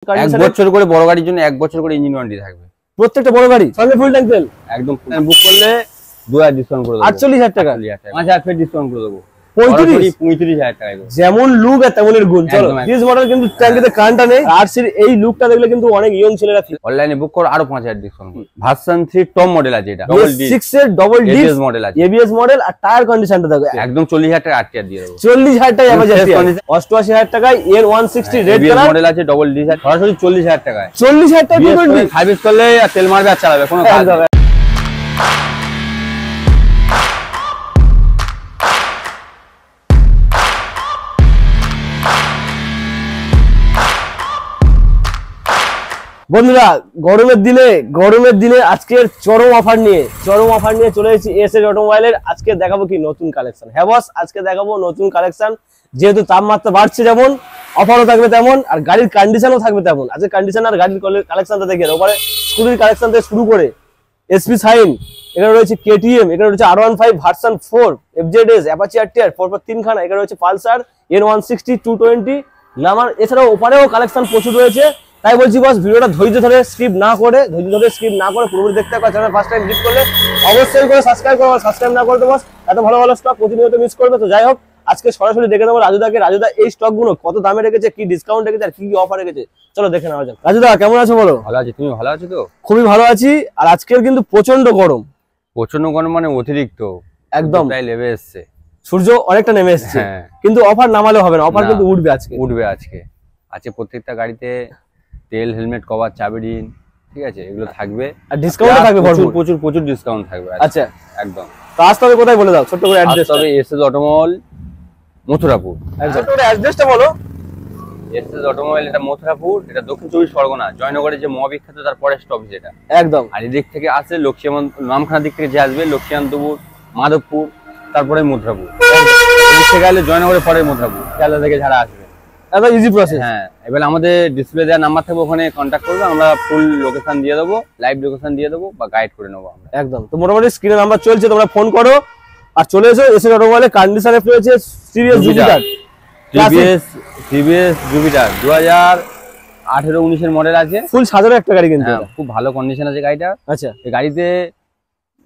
এক বছর করে বড় গাড়ির জন্য 1 বছর করে ইঞ্জিন ওয়ারেন্টি থাকবে প্রত্যেকটা বড় গাড়ি সঙ্গে ফুল ট্যাঙ্ক তেল একদম। বুক করলে 2000 ডিসকাউন্ট করে দেব। 48000 টাকা 5000 ফের ডিসকাউন্ট করে দেব। 35000 টাকা। যেমন লুক আর তেমনই গুণ। চলো দিস মডেল কিন্তু ট্যাঙ্কিতে কারেন্টটা নেই। আরসির এই লুকটা দেখলে কিন্তু অনেক ইয়ং ছেলেরা অনলাইনে বুক করে আরো 5000 ডিসকাউন্ট করে। ভার্সন 3 টপ মডেল আছে, এটা ডাবল ডি 6 এর ডাবল ডি এবিএস মডেল আছে, এবিএস মডেল আর টায়ার কন্ডিশনটা দেখো একদম 40000 টাকা আটকে দিয়ে দেব। 40000 টাকা এমার্জেন্সি 88000 টাকায় এর 160 রেড কালার মডেল আছে ডাবল ডি সরাসরি 40000 টাকায়। 40000 টাকা সার্ভিস করলে আর তেল মারবে আর চালাবে কোনো কাজ নেই। বন্ধুরা গরমের দিনে আজকের চরম অফার নিয়ে চলে এসেছি এসএস অটোমোবাইলের। আজকে দেখাবো কি নতুন কালেকশন। হ্যাঁ বস, আজকে দেখাবো নতুন কালেকশন। যেহেতু তাপমাত্রা বাড়ছে যেমন, অফারও থাকবে তেমন, আর গাড়ির কন্ডিশনও থাকবে তেমন। আজকে কন্ডিশন আর গাড়ির কালেকশনটা দেখে ওপরে স্কুটির কালেকশন থেকে শুরু করে এসপি সাইন, এখানে রয়েছে কেটিএম, এখানে রয়েছে R15 version 4, FZS, Apache RTR, পরপর 3 খানা, এখানে রয়েছে পালসার N160 220 নামার। এছাড়াও ওপারেও কালেকশন প্রচুর রয়েছে। তাই বলছি বস, ভিডিওটা ধৈর্য ধরে স্কিপ না করে পুরোপুরি দেখতে হবে। চ্যানেল ফার্স্ট টাইম ভিজিট করলে অবশ্যই করে সাবস্ক্রাইব করো। সাবস্ক্রাইব না করতে বস, এত ভালো ভালো স্টক প্রতিনিয়ত মিস করবে। তো যাই হোক, আজকে সরাসরি দেখে নেবো রাজুদাকে। রাজুদা এই স্টক গুলো কত দামে রেখেছে, কি ডিসকাউন্ট রেখেছে আর কি কি অফার রেখেছে, চলো দেখে নেওয়া যাক। রাজুদা কেমন আছো বলো? ভালো আছি, তুমি ভালো আছো তো? খুবই ভালো আছি। আর আজকের কিন্তু প্রচন্ড গরম মানে অতিরিক্ত, একদম প্রায় লেভে এসছে, সূর্য অনেকটা নেমে এসছে। কিন্তু অফার নামালে হবে না, অফার কিন্তু উঠবে আজকে প্রত্যেকটা গাড়িতে তেল, হেলমেট, কভার, চাবি রিং, ঠিক আছে, এগুলো থাকবে। আর ডিসকাউন্ট থাকবে, প্রচুর ডিসকাউন্ট থাকবে। আচ্ছা একদম। তো আসতে হবে কোথায় বলে দাও, ছোট করে অ্যাড্রেস। তবে এসএস অটোমোবাইল মথুরাপুর। ছোট করে অ্যাড্রেসটা বলো। এসএস অটোমোবাইল এটা মথুরাপুর, এটা দক্ষিণ 24 পরগনা, জয়নগরের যে মহাবিখ্যাত তার পরের স্টপেজ এটা একদম। আর এদিক থেকে আসে লক্ষ্মীমন্ত নামখানা দিক থেকে যে আসবে লক্ষ্মীকান্তপুর, মাধবপুর, তারপরে মথুরাপুর। এদিক থেকে গেলে জয়নগরের পরে মথুরাপুর, শিয়ালদা থেকে যারা আসবে একদম ইজি প্রসেস। হ্যাঁ, এবার আমাদের ডিসপ্লে দেওয়ার নাম্বার থাকবে, ওখানে কন্ট্যাক্ট করবে, আমরা ফুল লোকেশন দিয়ে দেবো, লাইভ লোকেশন দিয়ে দেবো বা গাইড করে নেবো আমরা। একদম। তো মোটামুটি স্ক্রিনে নাম্বার চলছে, তোমরা ফোন করো আর চলে এসো। এসএস অটোমোবাইলের কন্ডিশনে রয়েছে সিরিয়াস জুপিটার, টিভিএস জুপিটার 2018-19 এর মডেল আছে, ফুল সাজানো একটা গাড়ি কিন্তু খুব ভালো কন্ডিশন আছে গাড়িটা। আচ্ছা, এই গাড়িতে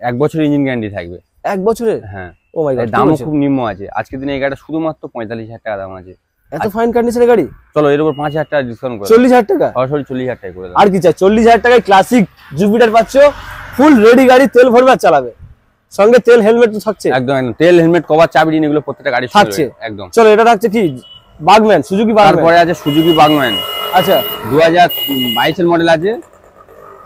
1 বছর ইঞ্জিন গ্যারান্টি থাকবে। 1 বছরের? হ্যাঁ। ও মাই গড, দামও খুব নিম্ন আছে আজকের দিনে। এই গাড়িটা শুধুমাত্র 45000 টাকা দাম আছে। এত ফাইন কন্ডিশনের গাড়ি? চলো এর উপর 5000 টাকা ডিসকাউন্ট করে 40000 টাকা, সরাসরি 40000 টাকা করে দাও। আর কি চাই? 40000 টাকায় ক্লাসিক জুপিটার পাচ্ছো, ফুল রেডি গাড়ি, তেল ভরবে আর চালাবে, সঙ্গে তেল হেলমেট তো থাকছে। একদম তেল, হেলমেট, কভার, চাবি রিং এগুলো প্রত্যেকটা গাড়ি থাকছে একদম। চলো এটা থাকছে কি বাগম্যান, সুজুকি বাগম্যান। তারপরে আছে সুজুকি বাগম্যান। আচ্ছা, 2022 এর মডেল আছে,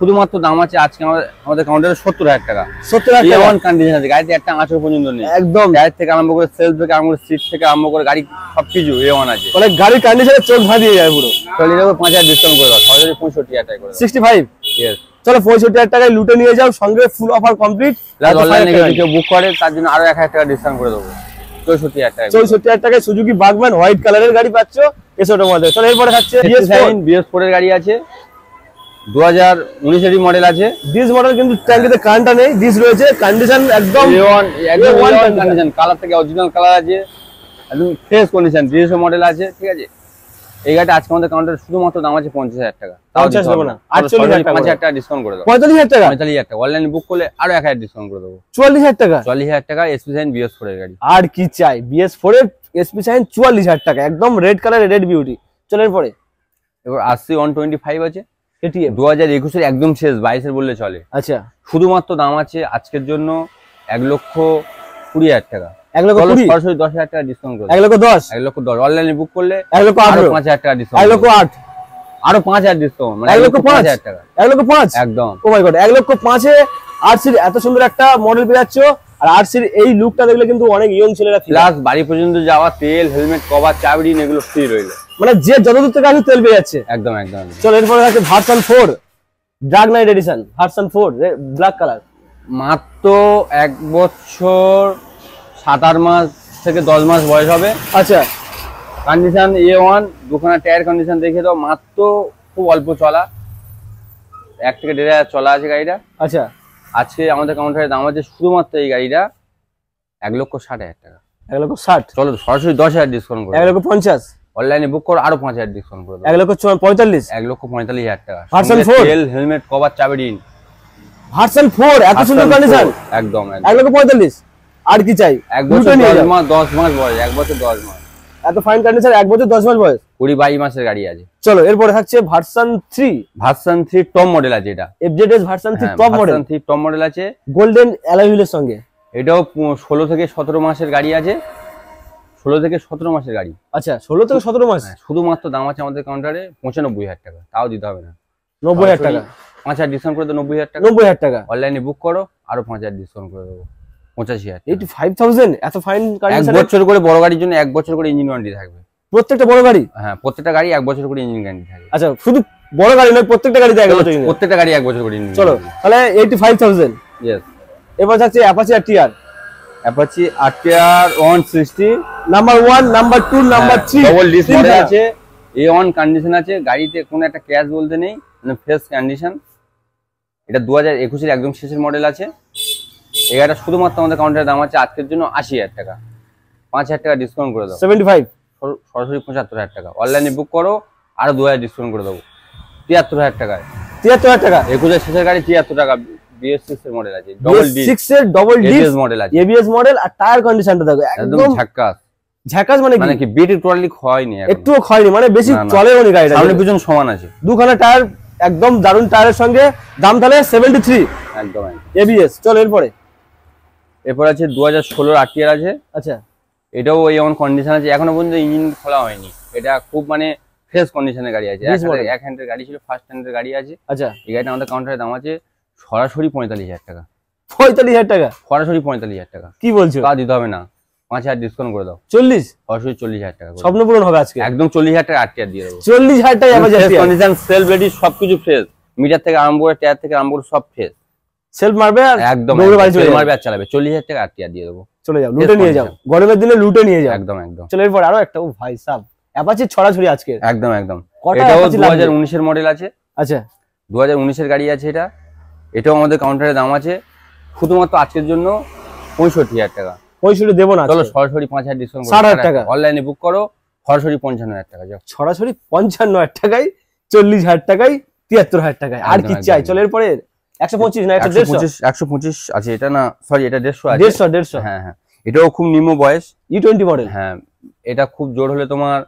শুধুমাত্র দাম আছে আজকে আমাদের কাউন্টারে 70000 টাকা। 70000 টাকা A1 কন্ডিশন আছে, গাড়িতে একটা আঁচড় পর্যন্ত নেই একদম। টায়ার থেকে আরম্ভ করে সেলফ থেকে আরম্ভ করে সিট থেকে আরম্ভ করে গাড়ি সবকিছু A1 আছে। মানে গাড়ির কন্ডিশনে চোখ ধাঁধিয়ে যায় পুরো। চলে যাবে 5000 ডিসকাউন্ট করে দাও, সরাসরি 65000 টাকা করে দাও। 65? यस। চলো 65000 টাকায় লুটে নিয়ে যাও, সঙ্গে ফুল অফার কমপ্লিট। অনলাইনে কেউ বুক করে তার জন্য আরো 1000 টাকা ডিসকাউন্ট করে দেবো, 64000 টাকা। 64000 টাকায় সুজুকি বাগম্যান হোয়াইট কালারের গাড়ি পাচ্ছো এস অটোমোবাইল। চলো এরপরে থাকছে BS4 এর গাড়ি আছে, 2019 এর মডেল আছে। ডিস মডেল কিন্তু ট্যাঙ্কিতে কারেন্টটা নেই, ডিস রয়েছে, কন্ডিশন একদম A1 কন্ডিশন, কালার থেকে অরিজিনাল কালার আছে, একদম ফ্রেশ কন্ডিশন, ডিস মডেল আছে, ঠিক আছে। এই গাড়িটা আজকে আমাদের কাউন্টারে শুধুমাত্র দাম আছে 50000 টাকা। 50 হবে না, 48000 টাকা, 5000 টাকা ডিসকাউন্ট করে দাও। 45000 টাকা? 45000 টাকা অনলাইনে বুক করলে আরো 1000 ডিসকাউন্ট করে দেবো। 44000 টাকা? 40000 টাকা এসপি সাইন BS4 এর গাড়ি। আর কি চাই? BS4 এর এসপি সাইন 44000 টাকা, একদম রেড কালারের, রেড বিউটি। চলো এরপরে এবার আসছে 125 আছে, KTM 2021 এর একদম শেষ, 22 এর বললে চলে। আচ্ছা, শুধুমাত্র দাম আছে আজকের জন্য 1,20,000 টাকা। 1,20,000? সরাসরি 10000 টাকা ডিসকাউন্ট করে 1,10,000? 1,10,000 অনলাইনে বুক করলে 1,18,000? 5000 টাকা ডিসকাউন্ট। 1,08,000? আরো 5000 ডিসকাউন্ট, মানে 1,05,000 টাকা। 1,05,000? একদম। ও মাই গড, 1,05,000 এ আরসির এত সুন্দর একটা মডেল পেয়ে যাচ্ছ। আর আরসির এই লুকটা দেখলে কিন্তু অনেক ইয়ং ছেলেরা, প্লাস বাড়ি পর্যন্ত যাওয়া, তেল, হেলমেট, কভার, চাবি রিং এগুলো ফ্রি রইল, মানে যে যতদূর থেকে আসে তেল পেয়ে যাচ্ছে। একদম একদম। চলো এরপরে আছে version 4 dark knight edition, version 4 black colour. মাত্র 1 বছর 7-8 মাস থেকে 10 মাস বয়স হবে। আচ্ছা, কন্ডিশন A1, দুখানা টায়ার কন্ডিশন দেখে দাও, মাত্র খুব অল্প চলা, 1 থেকে 1,500 চলা আছে গাড়িটা। আচ্ছা, আজকে আমাদের কাউন্টারে দাম আছে শুধুমাত্র এই গাড়িটা 1,60,000 টাকা। 1,60,000? চলো সরাসরি 10,000 ডিসকাউন্ট করে 1,50,000? অনলাইনে বুক করো আরো 5000 ডিসকাউন্ট করে দেবো। 1,45,000 1,45,000 টাকা। ভার্সন 4 তেল, হেলমেট, কভার, চাবি দিন। ভার্সন 4 এত সুন্দর কন্ডিশন, একদম 1,45,000 আর কি চাই? 1 বছর 10 মাস 10 মাস বয়স, 1 বছর 10 মাস। এত ফাইন কন্ডিশন, 1 বছর 10 মাস বয়স, 20-22 মাসের গাড়ি আছে। চলো এরপরে থাকছে ভার্সন 3। ভার্সন 3 টপ মডেল আছে এটা। FZS version 3 top model. Version 3 top model আছে, গোল্ডেন অ্যালয় হুইলের সঙ্গে। এটাও 16 থেকে 17 মাসের গাড়ি আছে। 16 থেকে 17 মাসের গাড়ি। আচ্ছা 16 থেকে 17 মাস। শুধুমাত্র দাম আছে আমাদের কাউন্টারে 95,000 টাকা, তাও দিতে হবে না। 90,000 টাকা। 5,000 ডিসকাউন্ট করে দেবো, 90,000 টাকা। 90,000 টাকা। অনলাইনে বুক করো আরো 5,000 ডিসকাউন্ট করে দেবো, 85,000। 85,000 এত ফাইন কন্ডিশন। 1 বছর করে বড় গাড়ির জন্য 1 বছর করে ইঞ্জিন ওয়ারেন্টি থাকবে। প্রত্যেকটা বড় গাড়ি? হ্যাঁ, প্রত্যেকটা গাড়ি 1 বছর করে ইঞ্জিন ওয়ারেন্টি থাকবে। আচ্ছা শুধু বড় গাড়ি নয়, প্রত্যেকটা গাড়িতে 1 বছর। প্রত্যেকটা গাড়ি 1 বছর করে ইঞ্জিন। চলো তাহলে 85,000। यस। এবার থাকছে Apache RTR। Apache RTR 160 number 1, number 2, number 3 double disc model আছে, A1 কন্ডিশন আছে, গাড়িতে কোনো একটা ক্র্যাশ বলতে নেই, মানে ফ্রেশ কন্ডিশন। এটা 2021 এর একদম শেষের মডেল আছে। এই গাড়িটা শুধুমাত্র আমাদের কাউন্টারে দাম আছে আজকের জন্য 80,000 টাকা, 5,000 টাকা ডিসকাউন্ট করে দাও। 75 সরাসরি 75,000 টাকা। অনলাইনে বুক করো আরো 2,000 ডিসকাউন্ট করে দেবো, 73,000 টাকায়। 73,000 টাকা। 21 এর শেষের গাড়ি 73 টাকা। BS6 এর মডেল আছে, ডবল ডিস্ক 6 এর ডবল ডিস্ক ABS মডেল আছে। ABS মডেল আর টায়ার কন্ডিশনটা দেখো একদম ঝাক্কাস। ঝাকাস মানে কি বিটি টোটালি হয়নি, একটুও ক্ষয়নি, মানে বেশি না, না। চলেও নি গাড়িটা। সামনে পিছন সমান আছে, দুখানা টায়ার একদম দারুন টায়ারের সঙ্গে। দাম তাহলে 73 একদম। ABS। চলো এরপরে এরপর আছে 2016 RTR আছে। আচ্ছা এটাও A1 কন্ডিশন আছে, এখনো পর্যন্ত ইঞ্জিন খোলা হয়নি। এটা খুব মানে ফ্রেশ কন্ডিশনের গাড়ি আছে। এক হ্যান্ডের গাড়ি ছিল, ফার্স্ট হ্যান্ডের গাড়ি আছে। আচ্ছা এই গাড়িটা আমাদের কাউন্টারে দাম আছে সরাসরি 45,000 টাকা। 45,000 টাকা? সরাসরি 45,000 টাকা। কি বলছো? তা দিতে হবে না, 5,000 ডিসকাউন্ট করে দাও। 40? সরাসরি 40,000 টাকা। স্বপ্ন পূরণ হবে আজকে, একদম 40,000 টাকা RTR দিয়ে দেবো। 40,000 টাকা কন্ডিশন, সেলফ রেডি, সবকিছু ফ্রেশ। মিটার থেকে আরম্ভ করে টায়ার থেকে আরম্ভ করে সব ফ্রেশ। সেলফ মারবে আর একদম মারবে আর চালাবে। 40,000 টাকা RTR দিয়ে দেবো। চলে যাও, লুটে নিয়ে যাও, গরমের দিনে লুটে নিয়ে যাও। একদম একদম। চলো এরপর আরো একটা। ও ভাই সাব, অ্যাপাচি ছড়াছড়ি আজকে। একদম একদম। কটা এটাও Apache লাগবে? 2019 এর মডেল আছে। আচ্ছা 2019 এর গাড়ি আছে এটা। এটাও আমাদের কাউন্টারে দাম আছে শুধুমাত্র আজকের জন্য 65,000 টাকা। 65 দেবো না, চলো সরাসরি 5,000 ডিসকাউন্ট 60,000 টাকা। অনলাইনে বুক করো সরাসরি 55,000 টাকা। যাও সরাসরি 55,000 টাকায়, 40,000 টাকায়, 73,000 টাকায়। আর কি চাই? চলো এরপরে 125 না 150? 125 আছে এটা, না সরি এটা 150 আছে। 150 হ্যাঁ হ্যাঁ, এটাও খুব নিম্ন বয়স, E20 মডেল। হ্যাঁ এটা খুব জোর হলে তোমার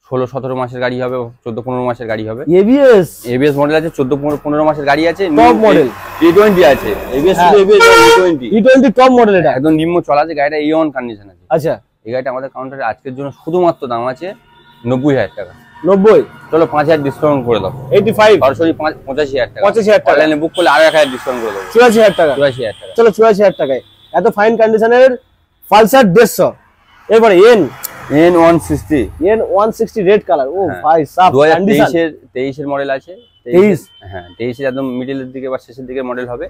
16-17 মাসের গাড়ি হবে, 14-15 মাসের গাড়ি হবে। ABS মডেল আছে, 14-15 মাসের গাড়ি আছে। টপ মডেল E20 আছে, ABS E20 টপ মডেল। এটা একদম নিম্ন চলা আছে, গাড়িটা A1 কন্ডিশন আছে। আচ্ছা এই গাড়িটা আমাদের কাউন্টারে আজকের জন্য শুধুমাত্র দাম আছে 90,000 টাকা। 90? চলো 5,000 ডিসকাউন্ট করে দাও। 85? সরাসরি 85,000 টাকা। 85,000 টাকা। অনলাইনে বুক করলে আরো 1,000 ডিসকাউন্ট করে দেবো, 84,000 টাকা। 84,000 টাকা। চলো 84,000 টাকায় এত ফাইন কন্ডিশনের পালসার 150। এরপরে N160 রেড কালার। ও ভাই সাব, 2023 এর মডেল আছে। 23? হ্যাঁ 23 এর একদম মিডলের দিকে বা শেষের দিকে মডেল হবে।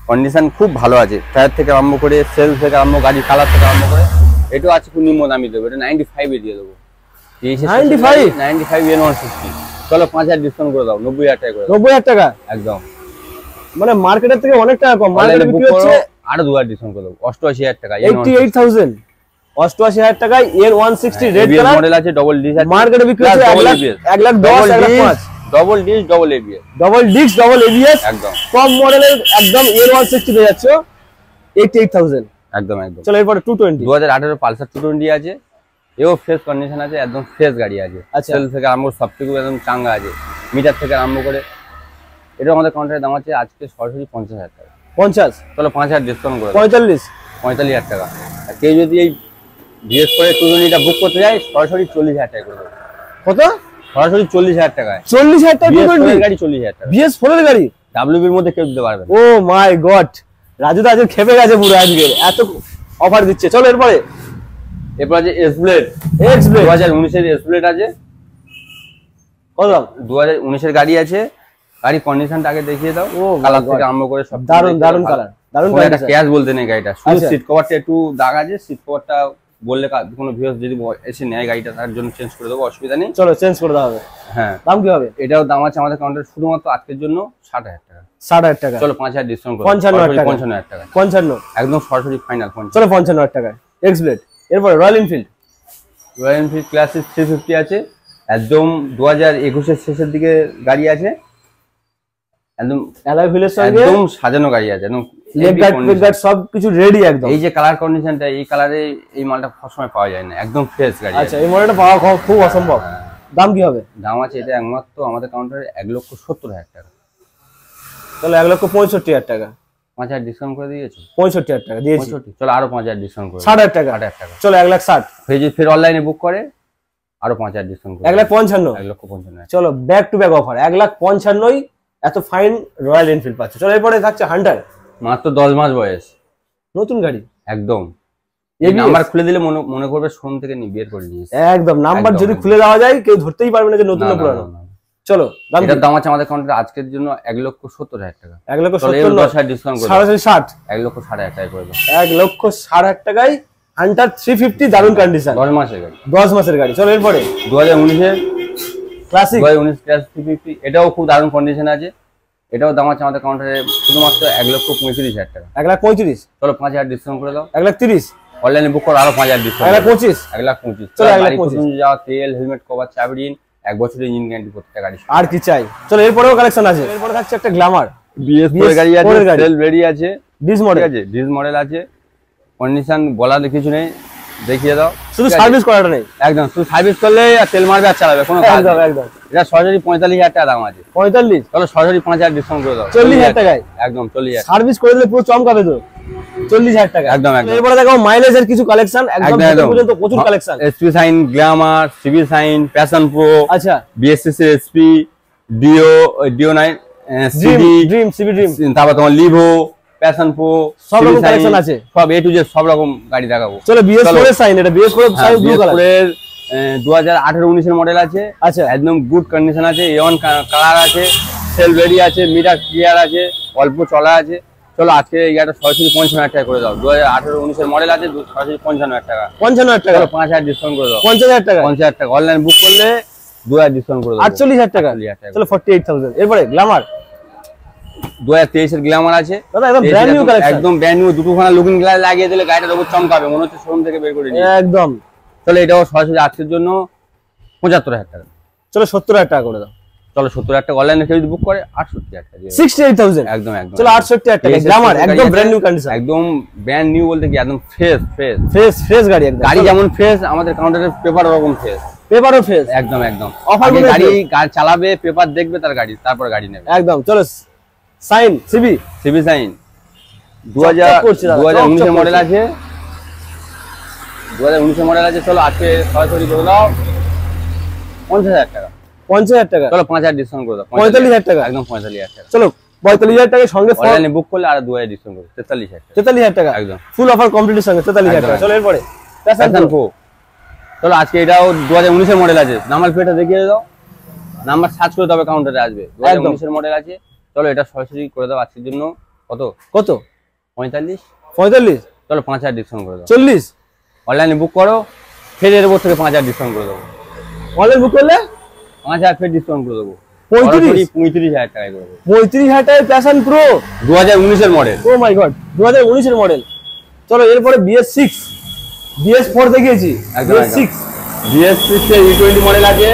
কন্ডিশন খুব ভালো আছে, টায়ার থেকে আরম্ভ করে, সেল থেকে আরম্ভ, গাড়ি কালার থেকে আরম্ভ করে। এটাও আছে খুব নিম্ন দামি দেবো, এটা 95 এ দিয়ে দেবো। 95 N160। চলো 5,000 ডিসকাউন্ট করে দাও, 90,000 টাকা করে দাও। 90,000 টাকা একদম, মানে মার্কেটের থেকে অনেক টাকা কম। মার্কেটে বিক্রি হচ্ছে আরো 2,000 ডিসকাউন্ট করে দাও, 88,000 টাকা। 88,000। 88,000 টাকায় N160 রেড কালার মডেল আছে, ডবল ডিস্ক আছে। মার্কেটে বিক্রি হচ্ছে 1,10,000 1,05,000। Double disc double ABS, double disc double ABS একদম কম মডেলের একদম N160 পেয়ে যাচ্ছ 88,000। একদম একদম। চলো এরপরে 220। 2018 পালসার 220 আছে। এও ফ্রেশ কন্ডিশন আছে, একদম ফ্রেশ গাড়ি আছে। আচ্ছা। সেল থেকে আরম্ভ সবটুকু একদম চাঙ্গা আছে, মিটার থেকে আরম্ভ করে। এটা আমাদের কাউন্টারের দাম আছে আজকে সরাসরি 50,000 টাকা। 50? চলো 5,000 ডিসকাউন্ট করে 45? 45,000 টাকা। আর কেউ যদি এই বিএস করে 220টা বুক করতে যায় সরাসরি 40,000 টাকা করে দেবো। কত? সরাসরি 40,000 টাকায়। 40,000 টাকা 220 গাড়ি 40,000 টাকা। BS4 এর গাড়ি WB এর মধ্যে কেউ দিতে পারবে না। ও মাই গড, রাজু তো আজকে খেপে গেছে পুরো, আজকে এত অফার দিচ্ছে। চলো এরপরে এরপর আছে এক্সব্লেড। 2019 এর এক্সব্লেড আছে। কত দাম? 2019 এর গাড়ি আছে। গাড়ি কন্ডিশনটা আগে দেখিয়ে দাও। ও কালার থেকে আরম্ভ করে সব দারুন দারুন কালার, দারুন কালার। এটা ক্যাশ বলতে নেই গাড়িটা, শুধু আচ্ছা। সিট কভারটা একটু দাগ আছে। সিট কভারটা বললে কোনো ভিউয়ার্স যদি এসে নেয় গাড়িটা, তার জন্য চেঞ্জ করে দেবো, অসুবিধা নেই। চলো চেঞ্জ করে দেওয়া হবে। হ্যাঁ, দাম কি হবে? এটাও দাম আছে আমাদের কাউন্টারে শুধুমাত্র আজকের জন্য 60,000 টাকা। 60,000 টাকা। চলো 5,000 ডিসকাউন্ট করে 55,000 টাকা। 55,000 টাকা। 55? একদম সরাসরি ফাইনাল 55। চলো 55,000 টাকা এক্সব্লেড। এরপরে royal Enfield. Royal Enfield classic 350 আছে। একদম 2021-এর শেষের দিকে গাড়ি আছে, একদম অ্যালয় হুইলের সঙ্গে একদম সাজানো গাড়ি আছে, একদম লেগ গার্ড সবকিছু রেডি একদম। এই যে কালার কন্ডিশনটা, এই কালারে এই মালটা সবসময় পাওয়া যায় না, একদম ফ্রেশ গাড়ি। আচ্ছা, এই মডেলটা পাওয়া খুব অসম্ভব। দাম কি হবে? দাম আছে এটা একমাত্র আমাদের কাউন্টারে 1,70,000 টাকা। চলো 1,65,000 টাকা, 5,000 ডিসকাউন্ট করে দিয়েছো। 65,000 টাকা দিয়েছি। 65, চলো আরো 5,000 ডিসকাউন্ট করে 60,000 টাকা। 60,000 টাকা। চলো 1,60,000। ফের অনলাইনে বুক করে আরো 5,000 ডিসকাউন্ট করে 1,55,000। 1,55,000। চলো ব্যাক টু ব্যাক অফার 1,55,000 এত ফাইন রয়্যাল এনফিল্ড পাচ্ছ। চলো এরপরে থাকছে হান্টার, মাত্র 10 মাস বয়স, নতুন গাড়ি একদম। এই নাম্বার খুলে দিলে মনে করবে শোরুম থেকে বের করে নিয়েছে। একদম নাম্বার যদি খুলে দেওয়া যায় কেউ ধরতেই পারবে না যে নতুন না পুরানো। চলো এটার দাম আছে আমাদের কাউন্টারে আজকের জন্য 1,70,000 টাকা। 1,70,000 10,000 ডিসকাউন্ট করে 60,000 1,60,000 টাকা করে দাও। 1,60,000 টাকায় হান্টার 350 দারুণ কন্ডিশন, 10 মাসের গাড়ি, 10 মাসের গাড়ি। চলো এরপরে 2019-এর ক্লাসিক, 2019 ক্লাস 350, এটাও খুব দারুণ কন্ডিশন আছে। এটাও দাম আছে আমাদের কাউন্টারে শুধুমাত্র 1,35,000 টাকা। 1,35,000। চলো 5,000 ডিসকাউন্ট করে দাও। 1,30,000। অনলাইনে বুক করো আরো 5,000 ডিসকাউন্ট। 1,25,000। 1,25,000। চলো চলো 1,25,000 যাওয়া তেল, হেলমেট, কভার, চাবি ঋণ, 1 বছরের ইঞ্জিন গ্যারান্টি প্রত্যেকটা গাড়ি। আর কি চাই? চলো এরপরেও কালেকশন আছে। এরপরে থাকছে একটা গ্ল্যামার বিএস গাড়ি আছে, সেল রেডি আছে, ডিস মডেল আছে, ডিস মডেল আছে। কন্ডিশন বলার কিছু নেই, দেখিয়ে দাও। শুধু সার্ভিস করাটা নেই, একদম শুধু সার্ভিস করলে আর তেল মারবে আর চালাবে, কোনো কাজ একদম নেই। একদম। এটা সরাসরি 45,000 টাকা দাম আছে। 45। চলো সরাসরি 5,000 ডিসকাউন্ট করে দাও। 40,000 টাকায় একদম 40,000 সার্ভিস করে দিলে পুরো চমকাবে তো। 40,000 টাকা একদম একদম। এরপরে দেখো মাইলেজের কিছু কালেকশন, একদম একদম পর্যন্ত প্রচুর collection. SP Shine, Glamour, CB Shine, Passion Pro, আচ্ছা BSC SP, Dio 9, Dream, CB Dream, তারপর তোমার লিভো, প্যাশন প্রো, সব রকম কালেকশন আছে, সব এ টু জেড সব রকম গাড়ি দেখাবো। চলো বিএস4 এর সাইন, এটা বিএস4 এর সাইন ব্লু কালার। বিএস4 এর 2018-19 মডেল আছে। আচ্ছা একদম গুড কন্ডিশন আছে, এওয়ান কালার আছে, সেল রেডি আছে, মিটার ক্লিয়ার আছে, অল্প চলা আছে। চলো আজকে এই গাড়িটা সরাসরি 55,000 টাকা করে দাও। 2018-19 মডেল আছে, সরাসরি 55,000 টাকা। 55,000 টাকা, 5,000 ডিসকাউন্ট করে দাও। 50,000 টাকা, 50,000 টাকা। অনলাইন বুক করলে 2,000 ডিসকাউন্ট করে দাও। 48,000 টাকা। চলো 48,000। এরপরে গ্ল্যামার 2023 এর গ্ল্যামার আছে দাদা, একদম ব্র্যান্ড নিউ কালেকশন, একদম ব্র্যান্ড নিউ। দুটোখানা লুকিং গ্লাস লাগিয়ে দিলে গাড়িটার উপর চমকাবে, মনে হচ্ছে শোরুম থেকে বের করে নিয়ে। একদম। চলো এটাও সরাসরি আজকের জন্য 75,000 টাকা। চলো 70,000 টাকা করে দাও। চলো 70,000 টাকা। অনলাইনে কেউ যদি বুক করে 68,000 টাকা দিয়ে 68,000। একদম একদম। চলো 68,000 টাকা গ্ল্যামার, একদম ব্র্যান্ড নিউ কন্ডিশন, একদম ব্র্যান্ড নিউ বলতে কি একদম ফ্রেশ ফ্রেশ ফ্রেশ গাড়ি একদম। গাড়ি যেমন ফ্রেশ, আমাদের কাউন্টারের পেপার ওরকম ফ্রেশ, পেপারও ফ্রেশ, একদম একদম। অফার আগে গাড়ি চালাবে, পেপার দেখবে, তার গাড়ি তারপর গাড়ি নেবে একদম। চলো সাইন, সিবি সাইন 2019 মডেল আছে, 2019 মডেল আছে। চলো আজকে সরাসরি করে দাও 50,000 টাকা। 50,000 টাকা। চলো 5,000 ডিসকাউন্ট করে দাও। 45,000 টাকা। একদম 45,000 টাকা। চলো 45,000 টাকার সঙ্গে অনলাইনে বুক করলে আর 2,000 ডিসকাউন্ট করে 43,000 টাকা। 43,000 টাকা একদম ফুল অফার কমপ্লিটের সঙ্গে 43,000 টাকা। চলো এরপরে প্যাশন প্রো। চলো আজকে এটাও 2019 মডেল আছে। নাম্বার প্লেটটা দেখিয়ে দাও, নাম্বার সার্চ করে তবে কাউন্টারে আসবে। 2019 মডেল আছে। চলো এটা সরাসরি করে দাও আজকের জন্য। কত 45। 45। চলো 5,000 ডিসকাউন্ট করে দাও। 40। অনলাইনে বুক করো, ফের এর উপর থেকে 5,000 ডিসকাউন্ট করে দেবো। অনলাইন বুক করলে 5,000 ফের ডিসকাউন্ট করে দেবো। 35,000 টাকা করে দেবো। 35,000 টাকায় প্যাশন প্রো 2019 এর মডেল। ও মাই গড, 2019 এর মডেল। চলো এরপরে বিএস6, বিএস4 দেখিয়েছি, বিএস6, বিএস6 এর E20 মডেল আছে।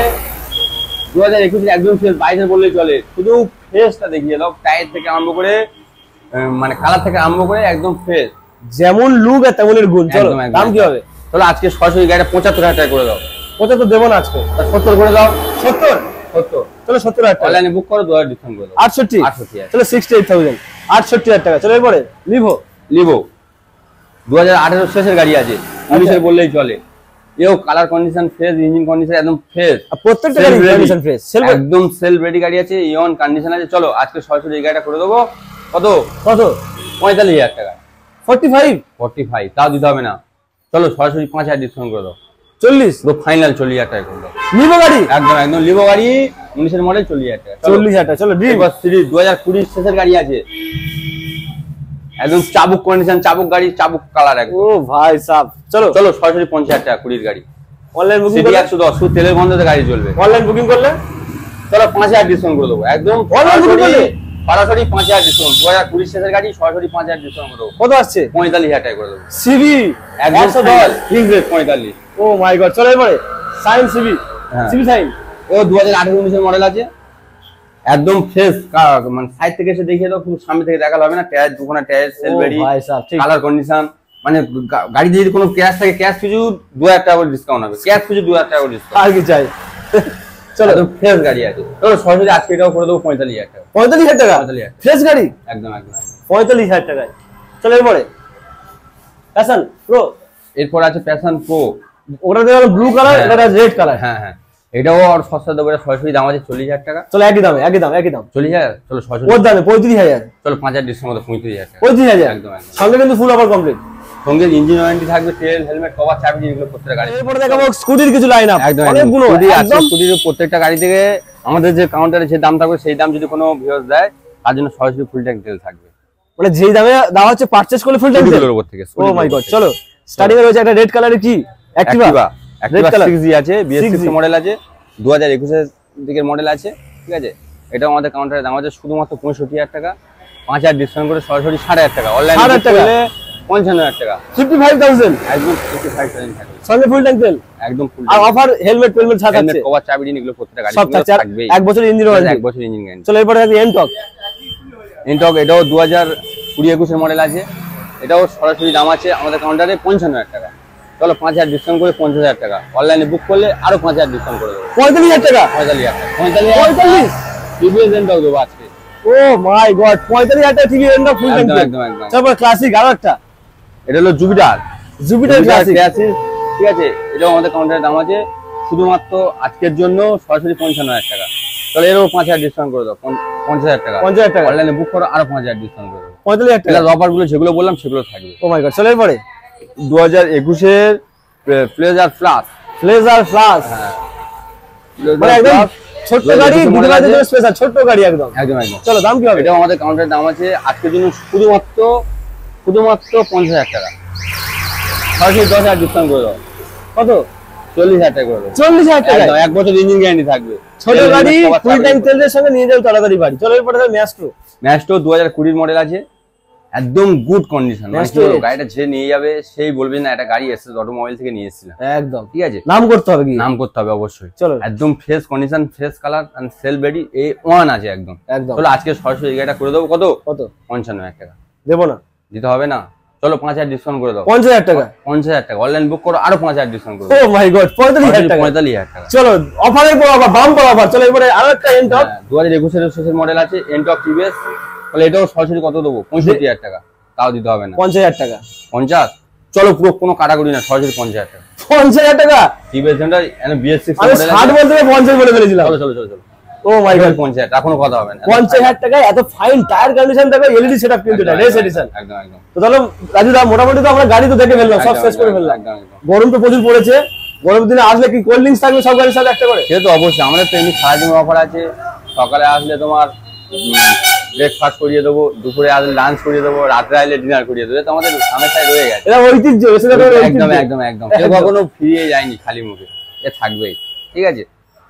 2021 এর একদম ফ্রেশ, 22 বললেই চলে। শুধু ফ্রেশটা দেখিয়ে দাও, টায়ার থেকে আরম্ভ করে মানে কালার থেকে আরম্ভ করে একদম ফ্রেশ, যেমন লুক আর তেমনই গুণ। চলো দাম কি হবে? চলো আজকে সরাসরি গাড়িটা 75,000 টাকা করে দাও। 75 দেবো না আজকে, 70 করে দাও। 70। 70। চলো 70,000 টাকা। অনলাইনে বুক করো, 2,000 ডিসকাউন্ট করে দাও। 68। 68। চলো 68,000, 68,000 টাকা। চলো এরপরে লিভো। লিভো 2018 শেষের গাড়ি আছে, 19 বললেই চলে। এও colour condition fresh, engine condition একদম ফ্রেশ, প্রত্যেকটা গাড়ি কন্ডিশন ফ্রেশ, একদম সেল রেডি গাড়ি আছে, ইওন কন্ডিশন আছে। চলো আজকে সরাসরি এই গাড়িটা করে দেবো। কত 45,000 টাকা। 45 তাও দিতে হবে না। চলো সরাসরি 5,000 ডিসকাউন্ট করে দাও। 40 পুরো ফাইনাল 40,000 টাকা করে দাও। লিভো গাড়ি একদম একদম লিভো গাড়ি, 19 মডেল, 40,000 টাকা। 40,000 টাকা। চলো ড্রিম সিরিজ 2020 শেষের গাড়ি আছে, একদম চাবুক কন্ডিশন, চাবুক গাড়ি, চাবুক কালার একদম। ও ভাই সাব। চলো চলো সরাসরি 50,000 টাকা 20 গাড়ি। অনলাইন বুকিং সিটি 110 শুধু তেলের গন্ধতে গাড়ি চলবে। অনলাইন বুকিং করলে চলো 5,000 ডিসকাউন্ট করে দেবো। একদম অনলাইন বুকিং করলে সরাসরি 5,000 ডিসকাউন্ট। 2020 শেষের গাড়ি, সরাসরি 5,000 ডিসকাউন্ট করে দেবো। কত আসছে? 45,000 টাকা করে দেবো। CV 110 fix rate 45। ও মাই গড। চলো এবারে সাইন সিভি, সিভি সাইন ও 2018-19 মডেল আছে, একদম ফ্রেশ, মানে সাইড থেকে এসে দেখিয়ে দাও, খুব সামনে থেকে দেখালে হবে না। টায়ার দুখানা টায়ার সেল বেরি, কালার কন্ডিশন, মানে গাড়িতে যদি কোনো ক্যাশ থাকে, ক্যাশ কিছু 2000 টাকা করে ডিসকাউন্ট হবে, ক্যাশ কিছু 2000 টাকা করে ডিসকাউন্ট, আর কি চাই। চলো ফ্রেশ গাড়ি আছে। চলো সরাসরি আজকে এটাও করে দেবো 45,000 টাকা। 45,000 টাকা 45,000 ফ্রেশ গাড়ি, একদম একদম 45,000 টাকায়। চলো এরপরে প্যাশন প্রো, এরপর আছে প্যাশন প্রো, ওটা দেখো ব্লু কালার, এটা রেড কালার। হ্যাঁ হ্যাঁ, এটাও আর সস্তা দেবো, সরাসরি দাম আছে 40,000 টাকা। চলো একই দাম 40,000, চলো সরাসরি ওর দামে 35,000, চলো 5,000 ডিসকাউন্ট 35,000 টাকা। 35,000 একদম একদম, সঙ্গে কিন্তু ফুল অফার কমপ্লিট, সঙ্গে ইঞ্জিন ওয়ারেন্টি থাকবে, তেল, হেলমেট, কভার, চাবি, এগুলো প্রত্যেকটা গাড়ি। এরপরে দেখাবো স্কুটির কিছু লাইন আপ, একদম অনেকগুলো একদম। স্কুটির প্রত্যেকটা গাড়ি থেকে আমাদের যে কাউন্টারে যে দাম থাকবে, সেই দাম যদি কোনো ভিউয়ার্স দেয়, তার জন্য সরাসরি ফুল ট্যাঙ্ক তেল থাকবে, মানে যেই দামে দেওয়া হচ্ছে পারচেজ করলে ফুল ট্যাঙ্ক তেল উপর থেকে। ও মাই গড। চলো স্টার্টিং এ রয়েছে একটা রেড কালারের কি অ্যাক্টিভা, রেড কালার 6G আছে, BS6 মডেল আছে, 2021 এর দিকের মডেল আছে, ঠিক আছে। এটা আমাদের কাউন্টারে দাম আছে শুধুমাত্র 65,000 টাকা, 5,000 ডিসকাউন্ট করে সরাসরি 7,500 টাকা, অনলাইন 7,500 টাকা, 55,000 টাকা, 55,000 একদম 55,000 থাকবে, সঙ্গে ফুল ট্যাঙ্ক তেল একদম ফুল। আর অফার হেলমেট পেলমেট ছাড় আছে, কভার, চাবি, এগুলো প্রত্যেকটা গাড়ি সব থাকছে, থাকবে, এক বছর ইঞ্জিন ওয়ারেন্টি, এক বছর ইঞ্জিন গ্যারান্টি। চলো এরপরে আছে এনটক, এটাও 2020-21 এর মডেল আছে, এটাও সরাসরি দাম আছে আমাদের কাউন্টারে 55,000 টাকা। চলো 5,000 ডিসকাউন্ট করে 50,000 টাকা, অনলাইনে বুক করলে আরো 5,000 ডিসকাউন্ট করে দেবো, 45,000 টাকা, 45,000 টিভিএস এনটক দেবো আজকে। ও মাই গড 45,000 টাকা ঠিক এন্ড ফুল ট্যাঙ্ক একদম তেল। একদম একদম। তারপর ক্লাসিক আরো একটা, এটা হলো জুপিটার ক্লাসিক, ঠিক আছে। এটাও আমাদের কাউন্টারে দাম আছে শুধুমাত্র আজকের জন্য সরাসরি 55,000 টাকা। চলো এরও 5,000 ডিসকাউন্ট করে দাও, 50,000 টাকা, 50,000 টাকা, অনলাইনে বুক করো আরো 5,000 ডিসকাউন্ট করে দেবো, 45,000 টাকা। অফার গুলো যেগুলো বললাম সেগুলো থাকবে। ও মাই গড। চলো এরপরে 2021 এর প্লেজার প্লাস, ফ্লেজার প্লাস, হ্যাঁ মানে একদম ছোট্ট গাড়ি, দুধবাজার জন্য স্পেশাল ছোট্ট গাড়ি একদম একদম একদম। চলো দাম কি হবে? এটাও আমাদের কাউন্টারের দাম আছে আজকের জন্য শুধুমাত্র 50,000 টাকা, সরাসরি 10,000 ডিসকাউন্ট করে দাও, কত? 40,000 টাকা করে দাও, 40,000 টাকা, একদম এক বছর ইঞ্জিন গ্যারান্টি থাকবে, ছোট গাড়ি ফুল ট্যাঙ্ক তেলের সঙ্গে নিয়ে যাও তাড়াতাড়ি বাড়ি। চলো এরপরে ম্যাস্ট্রো, ম্যাস্ট্রো 2020 মডেল আছে, একদম গুড কন্ডিশন, Maestro গাড়িটা যে নিয়ে যাবে সেই বলবে না এটা গাড়ি এসএস অটোমোবাইল থেকে নিয়ে এসেছিলাম, একদম ঠিক আছে। নাম করতে হবে কি? নাম করতে হবে অবশ্যই। চলো একদম fresh condition, fresh colour and সেল বেডি A1 আছে একদম। একদম চলো আজকে সরাসরি এই গাড়িটা করে দেবো কত? কত? 55,000 টাকা। দেবো না? দিতে হবে না, চলো 5,000 ডিসকাউন্ট করে দাও, 50,000 টাকা, 50,000 টাকা, অনলাইন বুক করো আরো 5,000 ডিসকাউন্ট করে ও দাও, মাই গড 45,000 টাকা, 45,000 টাকা। চলো অফারের পর অফার, বাম্পার অফার। চলো এরপরে আরো একটা এনটক 2021 এর শেষের মডেল আছে, এনটক টিভিএস, তাহলে এটাও সরাসরি কত দেবো? 65,000 টাকা, তাও দিতে হবে না, 50,000 টাকা, 50। চলো পুরো কোনো কাটাকুটি না, সরাসরি 50,000 টাকা। 50,000 টাকা, টিভিএস এন্টার BS6 আমি মডেল 60 বলতে 50 বলে ফেলেছিলাম। চলো চলো চলো চলো, ও মাই গড 50,000 এখনো কথা হবে না, 50,000 টাকায় এত ফাইন টায়ার কন্ডিশন থাকবে, এলইডি সেটআপ কিন্তু এটা রেস এডিশন। একদম একদম। তো তাহলে রাজু দা মোটামুটি তো আমরা গাড়ি তো দেখে ফেললাম, সব শেষ করে ফেললাম। একদম একদম। গরম তো প্রচুর পড়েছে, গরমের দিনে আসলে কি কোল্ড ড্রিঙ্কস থাকবে সব গাড়ির সাথে একটা করে? সে তো অবশ্যই, আমাদের তো এমনি সারাদিন অফার আছে, সকালে আসলে তোমার ব্রেকফাস্ট করিয়ে দেবো, দুপুরে আসলে লাঞ্চ করিয়ে দেবো, রাত্রে আসলে ডিনার করিয়ে দেবো, তো আমাদের হামেশাই রয়ে গেছে। এটা ঐতিহ্য, সেটা তো একদম ঐতিহ্য। একদম একদম, কেউ কখনো ফিরিয়ে যায়নি খালি মুখে, এ থাকবেই, ঠিক আছে।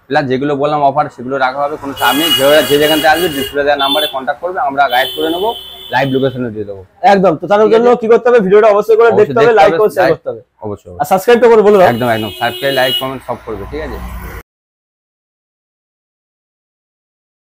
প্লাস যেগুলো বললাম অফার সেগুলো রাখা হবে, কোনো চাপ নেই। যে যেখান থেকে আসবে ডিসপ্লে দেওয়ার নাম্বারে কন্ট্যাক্ট করবে, আমরা গাইড করে নেবো, লাইভ লোকেশনে দিয়ে দেবো। একদম। তো তার জন্য কি করতে হবে? ভিডিওটা অবশ্যই করে দেখতে হবে, লাইক করে শেয়ার করতে হবে, অবশ্যই আর সাবস্ক্রাইব তো করে বলে দাও। একদম একদম, সাবস্ক্রাইব, লাইক, কমেন্ট সব করবে, ঠিক আছে।